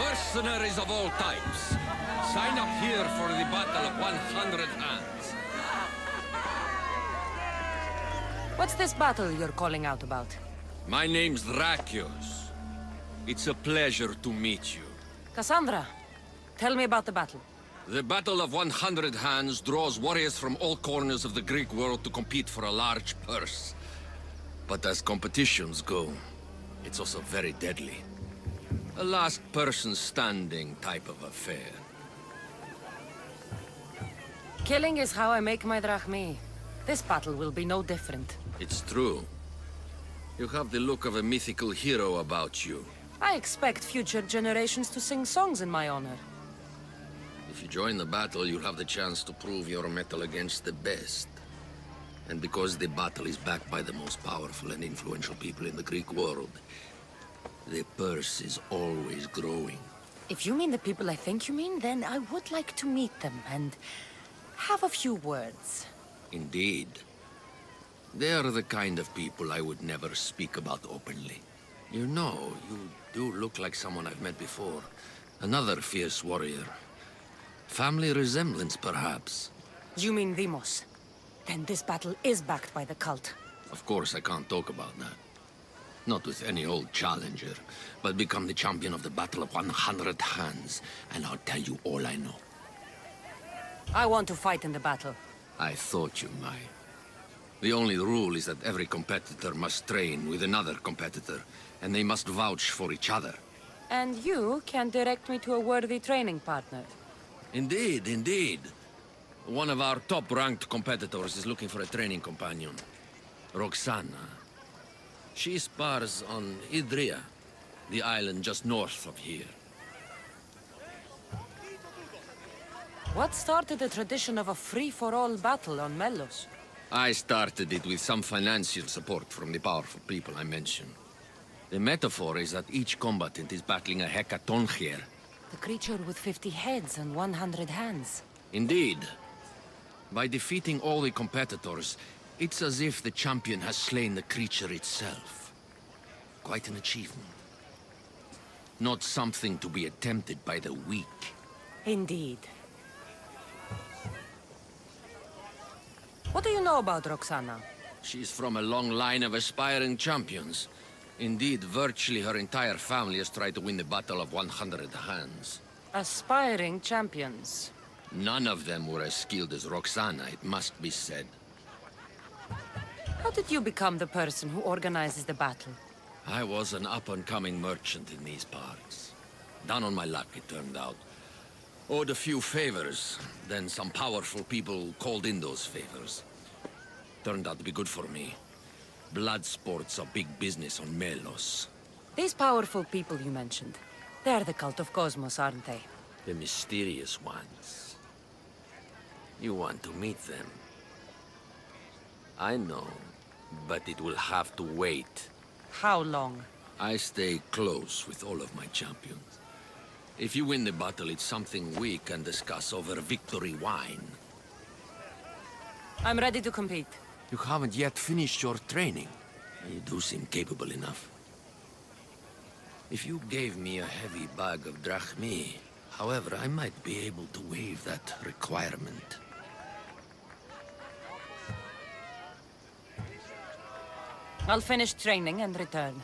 Mercenaries of all types, sign up here for the Battle of 100 Hands. What's this battle you're calling out about? My name's Drakios. It's a pleasure to meet you. Cassandra, tell me about the battle. The Battle of 100 Hands draws warriors from all corners of the Greek world to compete for a large purse. But as competitions go, it's also very deadly. A last person standing type of affair. Killing is how I make my drachmi. This battle will be no different. It's true. You have the look of a mythical hero about you. I expect future generations to sing songs in my honor. If you join the battle, you'll have the chance to prove your mettle against the best. And because the battle is backed by the most powerful and influential people in the Greek world, the purse is always growing. If you mean the people I think you mean, then I would like to meet them and have a few words. Indeed. They are the kind of people I would never speak about openly. You know, you do look like someone I've met before. Another fierce warrior. Family resemblance, perhaps. You mean Demos? Then this battle is backed by the cult. Of course, I can't talk about that. Not with any old challenger, but become the champion of the Battle of 100 Hands, and I'll tell you all I know. I want to fight in the battle. I thought you might. The only rule is that every competitor must train with another competitor, and they must vouch for each other. And you can direct me to a worthy training partner. Indeed, indeed. One of our top-ranked competitors is looking for a training companion. Roxana. She spars on Idria, the island just north of here. What started the tradition of a free-for-all battle on Melos? I started it with some financial support from the powerful people I mentioned. The metaphor is that each combatant is battling a hecatoncheir. The creature with 50 heads and 100 hands. Indeed. By defeating all the competitors, it's as if the champion has slain the creature itself. Quite an achievement. Not something to be attempted by the weak. Indeed. What do you know about Roxana? She's from a long line of aspiring champions. Indeed, virtually her entire family has tried to win the Battle of 100 Hands. Aspiring champions. None of them were as skilled as Roxana, it must be said. How did you become the person who organizes the battle? I was an up-and-coming merchant in these parts. Down on my luck, it turned out. Owed a few favors, then some powerful people called in those favors. Turned out to be good for me. Blood sports are big business on Melos. These powerful people you mentioned, they're the cult of Cosmos, aren't they? The mysterious ones. You want to meet them. I know, but it will have to wait. How long? I stay close with all of my champions. If you win the battle, it's something we can discuss over victory wine. I'm ready to compete. You haven't yet finished your training. You do seem capable enough. If you gave me a heavy bag of drachmi, however, I might be able to waive that requirement. I'll finish training and return.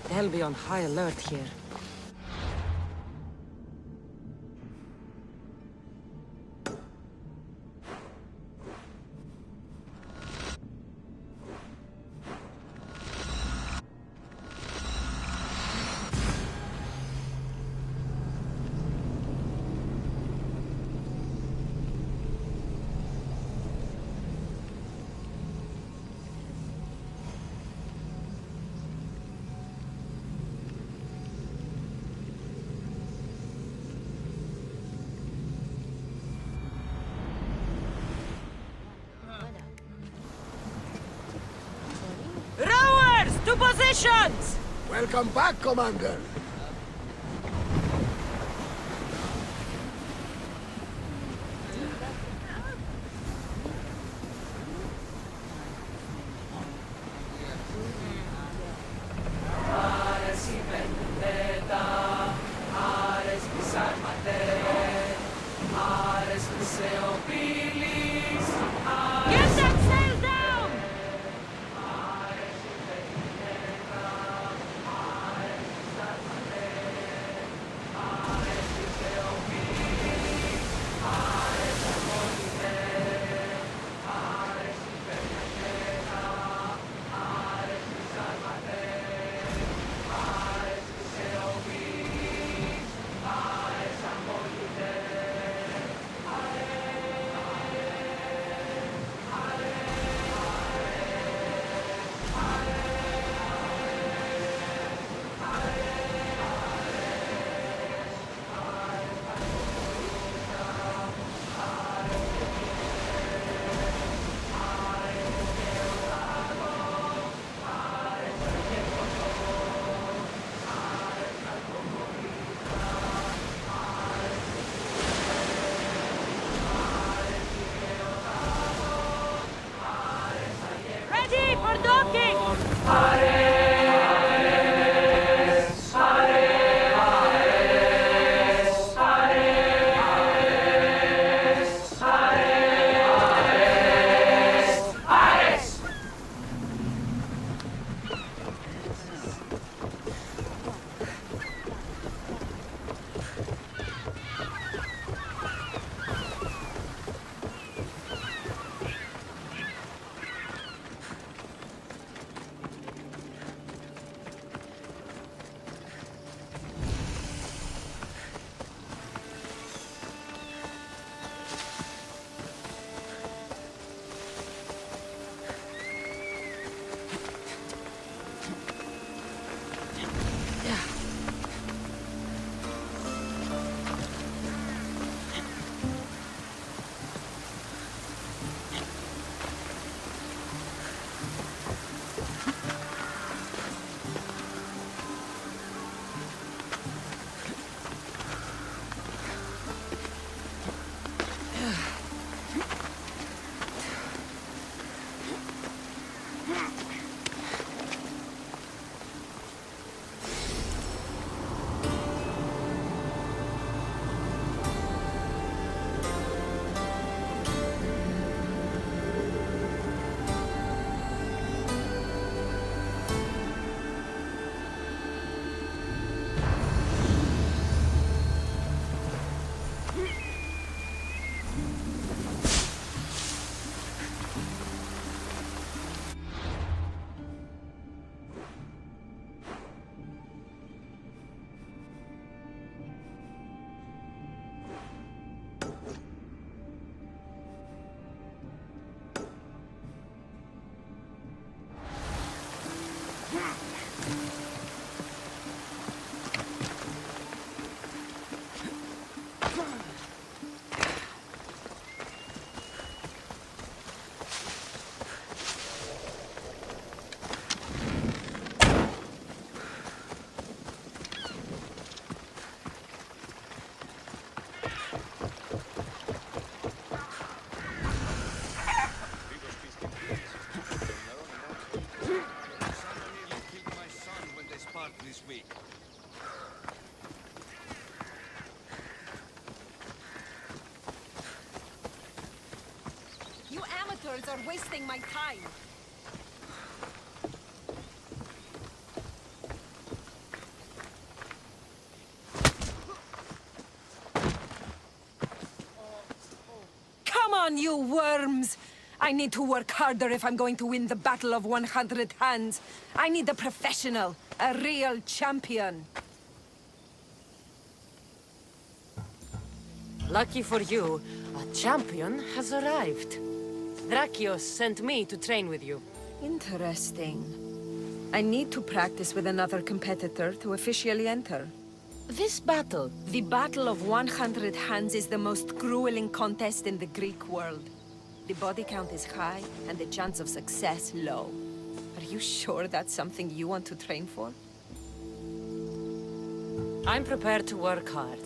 They'll be on high alert here. Rowers, to positions! Welcome back, Commander. Get that sail down! Ready for docking! You amateurs are wasting my time. on, you worms! I need to work harder if I'm going to win the Battle of 100 Hands. I need a professional, a real champion. Lucky for you, a champion has arrived. Drakios sent me to train with you. Interesting. I need to practice with another competitor to officially enter. This battle, the Battle of 100 Hands, is the most grueling contest in the Greek world. The body count is high, and the chance of success low. Are you sure that's something you want to train for? I'm prepared to work hard.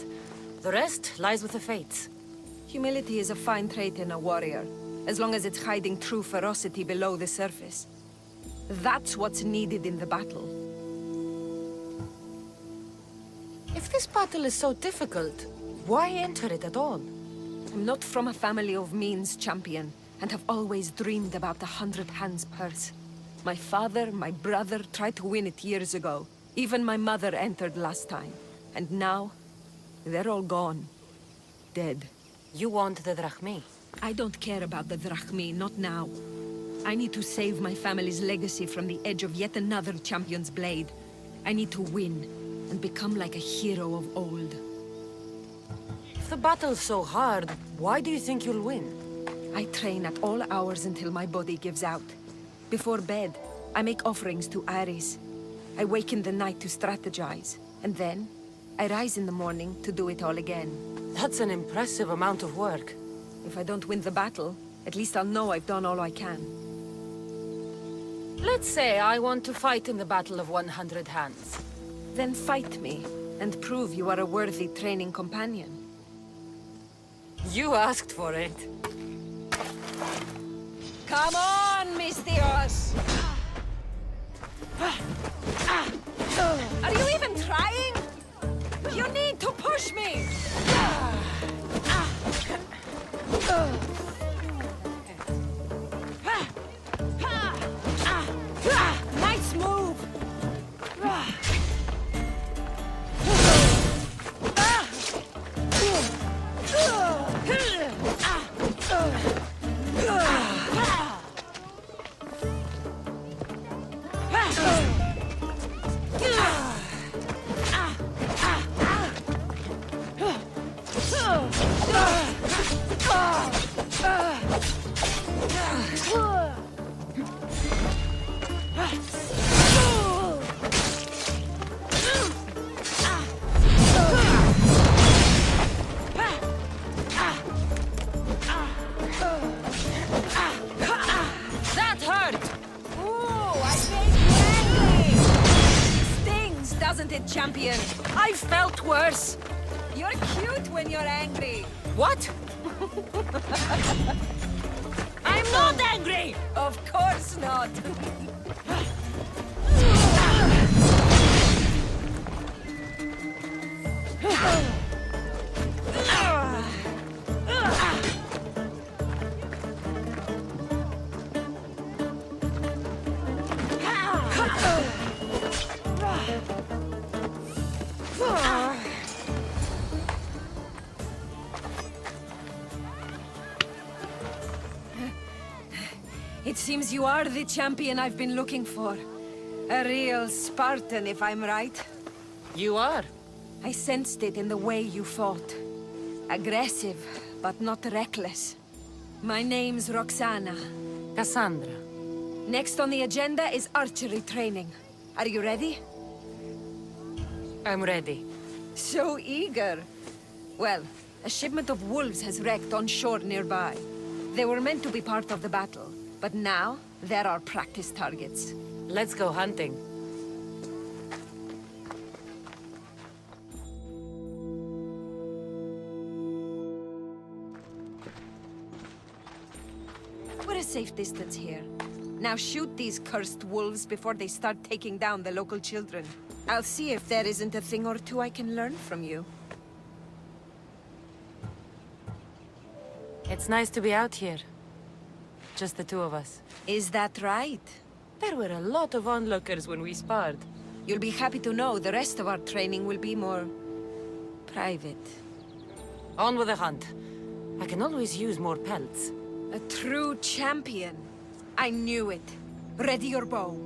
The rest lies with the fates. Humility is a fine trait in a warrior, as long as it's hiding true ferocity below the surface. That's what's needed in the battle. If this battle is so difficult, why enter it at all? I'm not from a family of means, champion, and have always dreamed about the 100 Hands purse. My father, my brother tried to win it years ago. Even my mother entered last time. And now, they're all gone. Dead. You want the drachmi? I don't care about the drachmi, not now. I need to save my family's legacy from the edge of yet another champion's blade. I need to win, and become like a hero of old. If the battle's so hard, why do you think you'll win? I train at all hours until my body gives out. Before bed, I make offerings to Ares. I wake in the night to strategize, and then I rise in the morning to do it all again. That's an impressive amount of work. If I don't win the battle, at least I'll know I've done all I can. Let's say I want to fight in the Battle of 100 Hands. Then fight me, and prove you are a worthy training companion. You asked for it. Come on, Mistios! Are you even trying? You need to push me! Nice move! That hurt! Ooh, I made you angry! Stings, doesn't it, champion? I felt worse! You're cute when you're angry. What? I'm not angry! Of course not. It seems you are the champion I've been looking for. A real Spartan, if I'm right. You are. I sensed it in the way you fought. Aggressive, but not reckless. My name's Roxana. Cassandra. Next on the agenda is archery training. Are you ready? I'm ready. So eager. Well, a shipment of wolves has wrecked on shore nearby. They were meant to be part of the battle, but now they're our practice targets. Let's go hunting. We're a safe distance here. Now shoot these cursed wolves before they start taking down the local children. I'll see if there isn't a thing or two I can learn from you. It's nice to be out here. Just the two of us. Is that right? There were a lot of onlookers when we sparred. You'll be happy to know the rest of our training will be more... private. On with the hunt. I can always use more pelts. A true champion. I knew it. Ready your bow.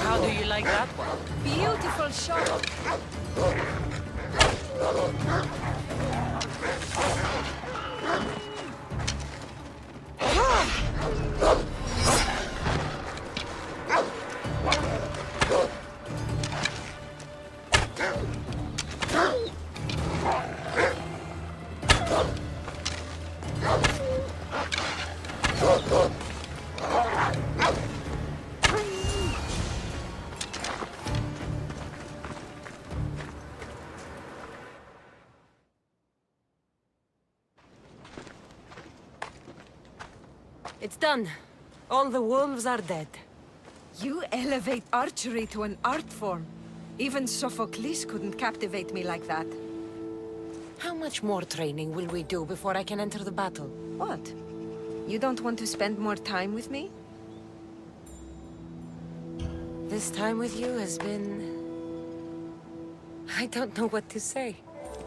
How do you like that one? Beautiful shot. It's done. All the wolves are dead. You elevate archery to an art form. Even Sophocles couldn't captivate me like that. How much more training will we do before I can enter the battle? What? You don't want to spend more time with me? This time with you has been... I don't know what to say.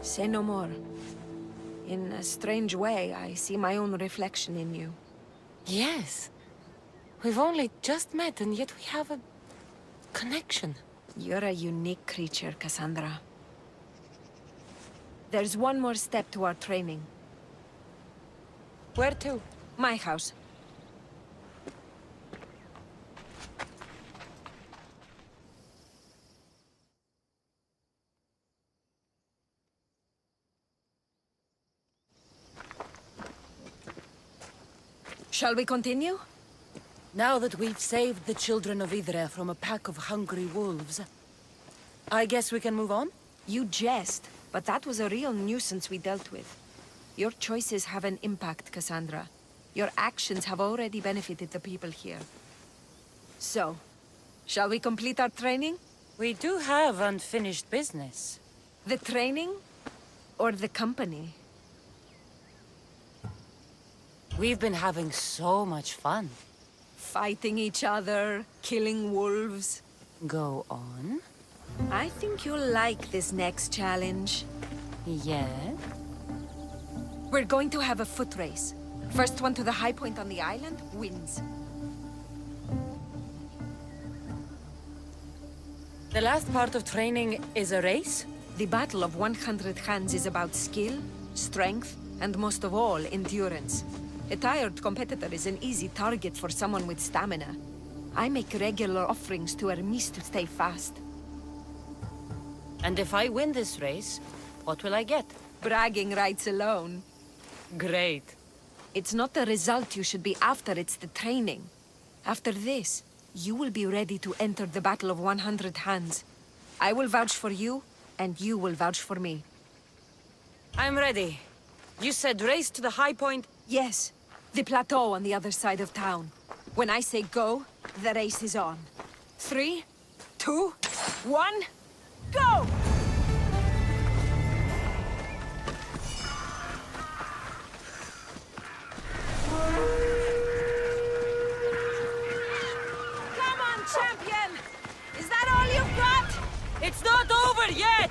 Say no more. In a strange way, I see my own reflection in you. Yes. We've only just met, and yet we have a... connection. You're a unique creature, Cassandra. There's one more step to our training. Where to? My house. Shall we continue? Now that we've saved the children of Idre from a pack of hungry wolves, I guess we can move on? You jest, but that was a real nuisance we dealt with. Your choices have an impact, Cassandra. Your actions have already benefited the people here. So, shall we complete our training? We do have unfinished business. The training? Or the company? We've been having so much fun. Fighting each other, killing wolves. Go on. I think you'll like this next challenge. Yeah? We're going to have a foot race. First one to the high point on the island wins. The last part of training is a race? The Battle of 100 Hands is about skill, strength, and most of all, endurance. A tired competitor is an easy target for someone with stamina. I make regular offerings to Hermes to stay fast. And if I win this race, what will I get? Bragging rights alone. Great. It's not the result you should be after, it's the training. After this, you will be ready to enter the Battle of 100 Hands. I will vouch for you, and you will vouch for me. I'm ready. You said race to the high point? Yes, the plateau on the other side of town. When I say go, the race is on. 3, 2, 1, go! Come on, champion! Is that all you've got? It's not over yet!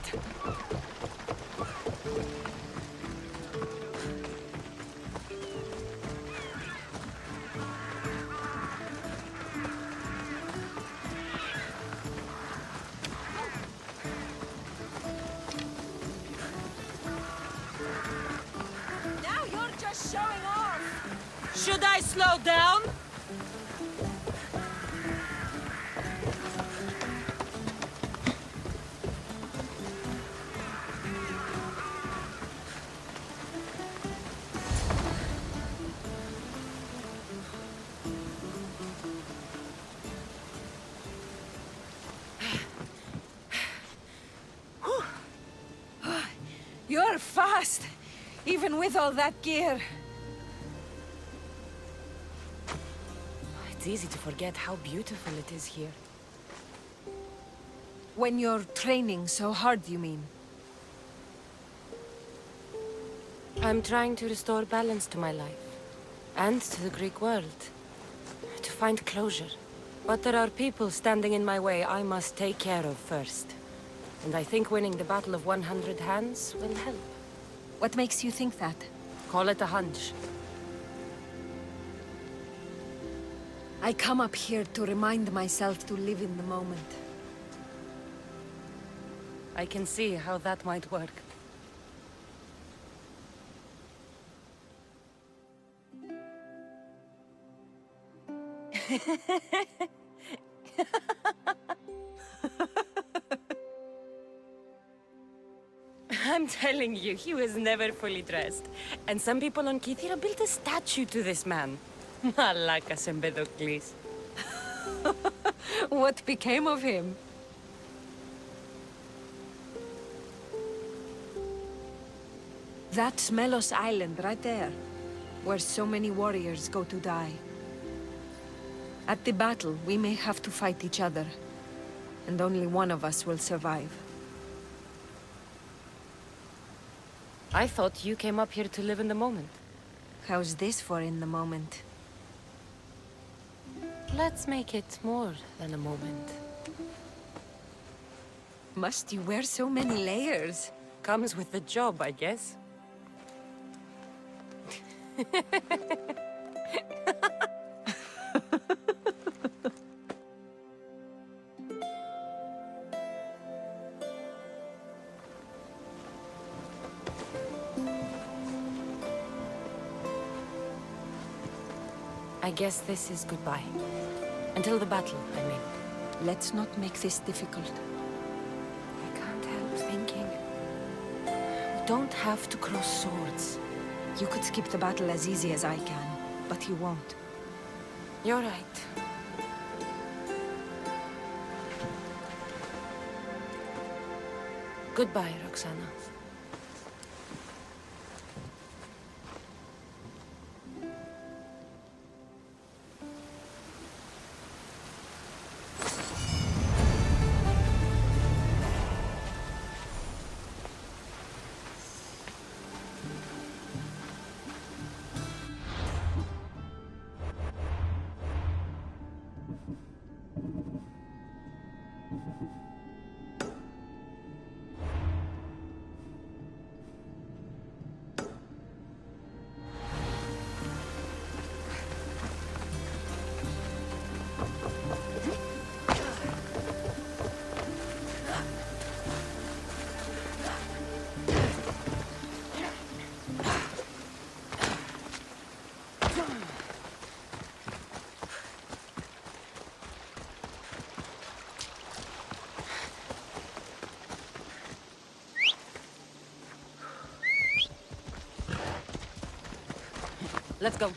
Now you're just showing off! Should I slow down? You're fast, even with all that gear. It's easy to forget how beautiful it is here. When you're training so hard, you mean? I'm trying to restore balance to my life. And to the Greek world. To find closure. But there are people standing in my way I must take care of first. And I think winning the Battle of 100 Hands will help. What makes you think that? Call it a hunch. I come up here to remind myself to live in the moment. I can see how that might work. I'm telling you, he was never fully dressed. And some people on Kythera built a statue to this man. Malakas Empedocles. What became of him? That's Melos Island, right there. Where so many warriors go to die. At the battle, we may have to fight each other. And only one of us will survive. I thought you came up here to live in the moment. How's this for in the moment? Let's make it more than a moment. Must you wear so many layers? Comes with the job, I guess. I guess this is goodbye. Until the battle, I mean. Let's not make this difficult. I can't help thinking. We don't have to cross swords. You could skip the battle as easy as I can, but you won't. You're right. Goodbye, Roxana. Let's go.